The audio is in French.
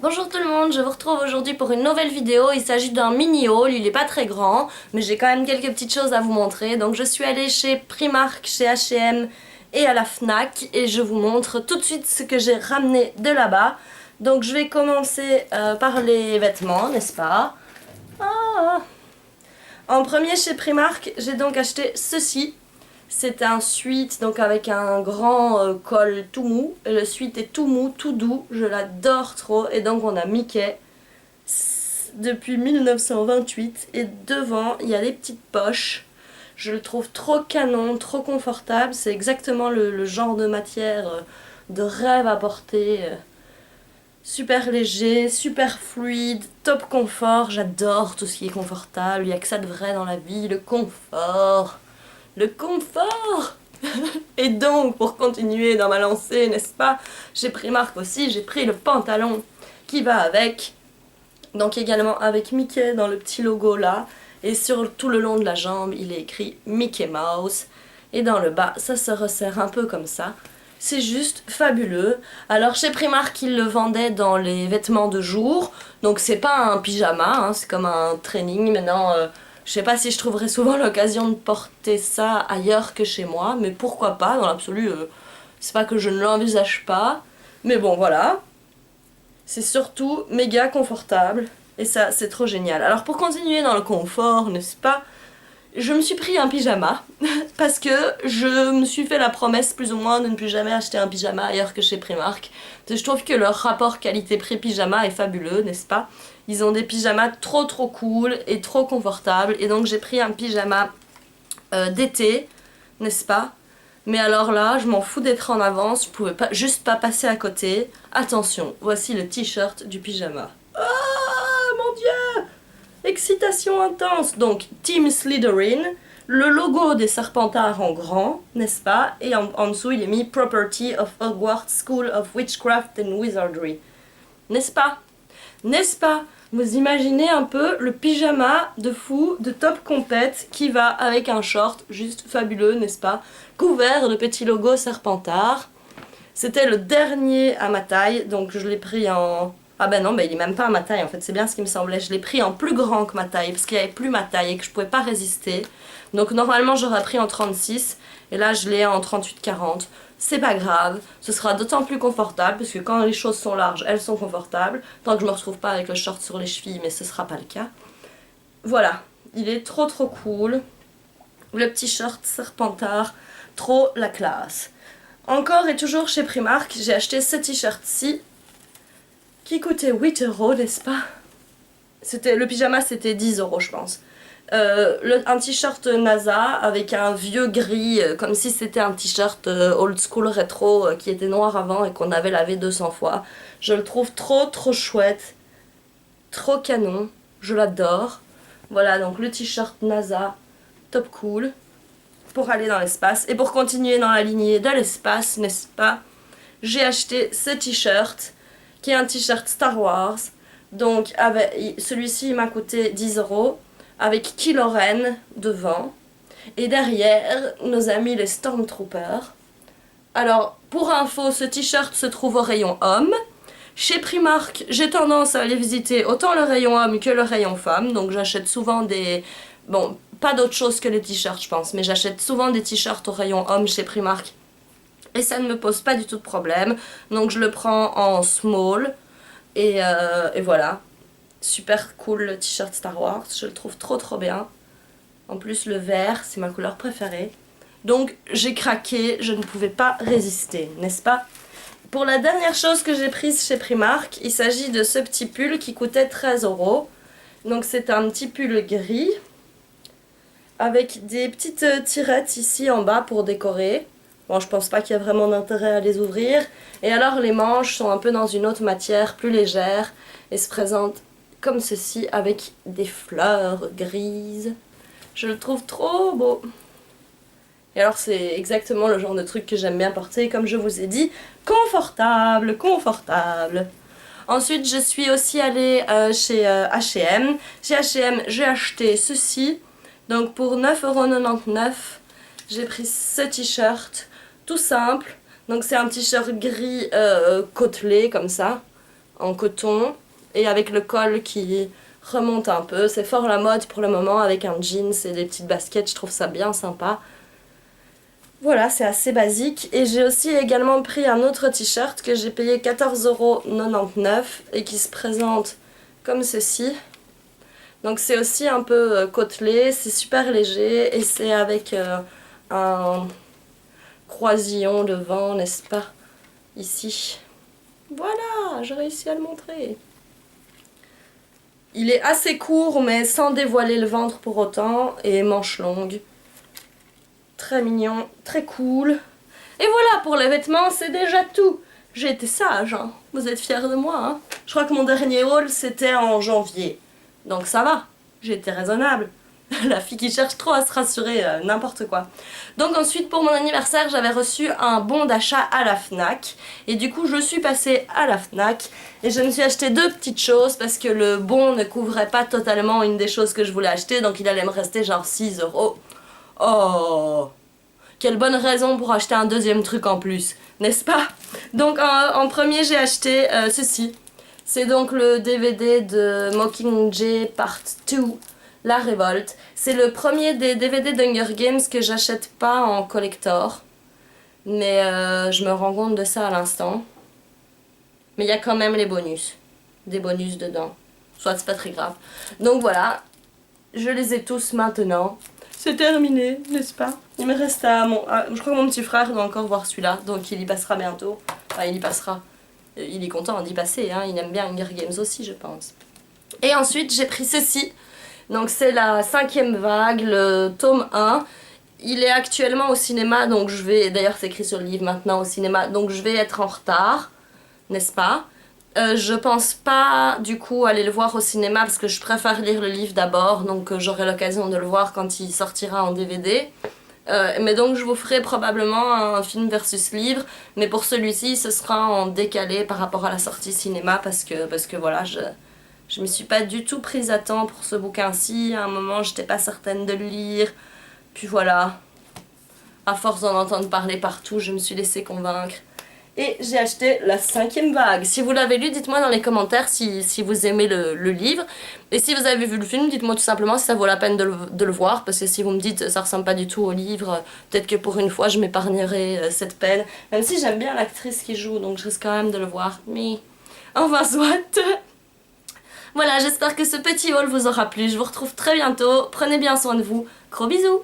Bonjour tout le monde, je vous retrouve aujourd'hui pour une nouvelle vidéo. Il s'agit d'un mini haul, il n'est pas très grand, mais j'ai quand même quelques petites choses à vous montrer. Donc je suis allée chez Primark, chez H&M et à la Fnac et je vous montre tout de suite ce que j'ai ramené de là-bas. Donc je vais commencer par les vêtements, n'est-ce pas? En premier chez Primark, j'ai donc acheté ceci. C'est un sweat donc avec un grand col tout mou. Et le sweat est tout mou, tout doux. Je l'adore trop. Et donc on a Mickey depuis 1928. Et devant, il y a des petites poches. Je le trouve trop canon, trop confortable. C'est exactement le genre de matière de rêve à porter. Super léger, super fluide, top confort. J'adore tout ce qui est confortable. Il n'y a que ça de vrai dans la vie, le confort. Le confort. Et donc, pour continuer dans ma lancée, n'est-ce pas, j'ai pris Primark aussi, j'ai pris le pantalon qui va avec. Donc également avec Mickey dans le petit logo là. Et sur tout le long de la jambe, il est écrit Mickey Mouse. Et dans le bas, ça se resserre un peu comme ça. C'est juste fabuleux. Alors chez Primark, ils le vendaient dans les vêtements de jour. Donc c'est pas un pyjama, hein, c'est comme un training. Maintenant, je sais pas si je trouverai souvent l'occasion de porter ça ailleurs que chez moi. Mais pourquoi pas, dans l'absolu, c'est pas que je ne l'envisage pas. Mais bon, voilà. C'est surtout méga confortable. Et ça, c'est trop génial. Alors pour continuer dans le confort, n'est-ce pas, je me suis pris un pyjama parce que je me suis fait la promesse plus ou moins de ne plus jamais acheter un pyjama ailleurs que chez Primark. Je trouve que leur rapport qualité-prix pyjama est fabuleux, n'est-ce pas? Ils ont des pyjamas trop cool et trop confortables. Et donc j'ai pris un pyjama d'été, n'est-ce pas? Mais alors là, je m'en fous d'être en avance, je pouvais pas, juste pas passer à côté. Attention, voici le t-shirt du pyjama. Ah, mon Dieu! Excitation intense. Donc, Team Slytherin, le logo des Serpentards en grand, n'est-ce pas? Et en dessous, il est mis Property of Hogwarts School of Witchcraft and Wizardry. N'est-ce pas? N'est-ce pas? Vous imaginez un peu le pyjama de fou, de top compète, qui va avec un short juste fabuleux, n'est-ce pas? Couvert de petits logos Serpentard. C'était le dernier à ma taille, donc je l'ai pris en... Ah ben non, il est même pas à ma taille en fait, c'est bien ce qui me semblait. Je l'ai pris en plus grand que ma taille, parce qu'il n'y avait plus ma taille et que je pouvais pas résister. Donc normalement j'aurais pris en 36, et là je l'ai en 38-40. C'est pas grave, ce sera d'autant plus confortable, parce que quand les choses sont larges, elles sont confortables. Tant que je me retrouve pas avec le short sur les chevilles, mais ce sera pas le cas. Voilà, il est trop cool. Le petit short Serpentard, trop la classe. Encore et toujours chez Primark, j'ai acheté ce t-shirt-ci, qui coûtait 8 €, n'est-ce pas? Le pyjama c'était 10 € je pense. Un t-shirt NASA avec un vieux gris, comme si c'était un t-shirt old school rétro qui était noir avant et qu'on avait lavé 200 fois. Je le trouve trop chouette, trop canon, je l'adore. Voilà donc le t-shirt NASA, top cool, pour aller dans l'espace. Et pour continuer dans la lignée de l'espace, n'est-ce pas, j'ai acheté ce t-shirt qui est un t-shirt Star Wars. Donc celui-ci m'a coûté 10 € avec Kylo Ren devant. Et derrière, nos amis les Stormtroopers. Alors, pour info, ce t-shirt se trouve au rayon homme. Chez Primark, j'ai tendance à aller visiter autant le rayon homme que le rayon femme. Donc j'achète souvent des... Bon, pas d'autre chose que les t-shirts je pense, mais j'achète souvent des t-shirts au rayon homme chez Primark. Et ça ne me pose pas du tout de problème. Donc je le prends en small. Et voilà. Super cool le t-shirt Star Wars. Je le trouve trop bien. En plus le vert, c'est ma couleur préférée. Donc j'ai craqué, je ne pouvais pas résister, n'est-ce pas? Pour la dernière chose que j'ai prise chez Primark, il s'agit de ce petit pull qui coûtait 13 €. Donc c'est un petit pull gris. Avec des petites tirettes ici en bas pour décorer. Bon, je pense pas qu'il y a vraiment d'intérêt à les ouvrir. Et alors les manches sont un peu dans une autre matière, plus légère, et se présentent comme ceci avec des fleurs grises. Je le trouve trop beau. Et alors c'est exactement le genre de truc que j'aime bien porter, comme je vous ai dit, confortable. Ensuite je suis aussi allée chez H&M. Chez H&M j'ai acheté ceci, donc pour 9,99 €. j'ai pris ce t-shirt tout simple. Donc c'est un t-shirt gris côtelé comme ça, en coton, et avec le col qui remonte un peu. C'est fort la mode pour le moment avec un jeans et des petites baskets, je trouve ça bien sympa. Voilà, c'est assez basique. Et j'ai aussi également pris un autre t-shirt que j'ai payé 14,99 € et qui se présente comme ceci. Donc c'est aussi un peu côtelé, c'est super léger et c'est avec un croisillon devant, n'est-ce pas? Ici. Voilà, j'ai réussi à le montrer. Il est assez court mais sans dévoiler le ventre pour autant et manches longues. Très mignon, très cool. Et voilà, pour les vêtements, c'est déjà tout. J'ai été sage, hein. Vous êtes fiers de moi, hein. Je crois que mon dernier haul, c'était en janvier. Donc ça va, j'ai été raisonnable. La fille qui cherche trop à se rassurer, n'importe quoi. Donc ensuite, pour mon anniversaire, j'avais reçu un bon d'achat à la Fnac. Et du coup, je suis passée à la Fnac. Et je me suis acheté 2 petites choses parce que le bon ne couvrait pas totalement une des choses que je voulais acheter. Donc il allait me rester genre 6 €. Oh, quelle bonne raison pour acheter un deuxième truc en plus, n'est-ce pas? Donc en premier j'ai acheté ceci. C'est donc le DVD de Mockingjay Part 2, La Révolte. C'est le premier des DVD d'Hunger Games que j'achète pas en collector. Mais je me rends compte de ça à l'instant. Mais il y a quand même les bonus. Des bonus dedans. Soit c'est pas très grave. Donc voilà, je les ai tous maintenant. C'est terminé, n'est-ce pas? Il me reste je crois que mon petit frère doit encore voir celui-là, donc il y passera bientôt. Enfin, il y passera. Il est content d'y passer, hein. Il aime bien Hunger Games aussi, je pense. Et ensuite, j'ai pris ceci. Donc c'est la 5e vague, le tome 1. Il est actuellement au cinéma, donc je vais... D'ailleurs, c'est écrit sur le livre maintenant au cinéma, donc je vais être en retard, n'est-ce pas? Je pense pas du coup aller le voir au cinéma parce que je préfère lire le livre d'abord, donc j'aurai l'occasion de le voir quand il sortira en DVD. Mais donc je vous ferai probablement un film versus livre, mais pour celui-ci ce sera en décalé par rapport à la sortie cinéma parce que voilà, je me suis pas du tout prise à temps pour ce bouquin-ci. À un moment j'étais pas certaine de le lire, puis voilà, à force d'en entendre parler partout, je me suis laissée convaincre. Et j'ai acheté la 5e vague. Si vous l'avez lu, dites-moi dans les commentaires si vous aimez le livre. Et si vous avez vu le film, dites-moi tout simplement si ça vaut la peine de le voir. Parce que si vous me dites ça ressemble pas du tout au livre, peut-être que pour une fois je m'épargnerai cette peine. Même si j'aime bien l'actrice qui joue, donc je risque quand même de le voir. Mais enfin soit. Voilà, j'espère que ce petit haul vous aura plu. Je vous retrouve très bientôt. Prenez bien soin de vous. Gros bisous.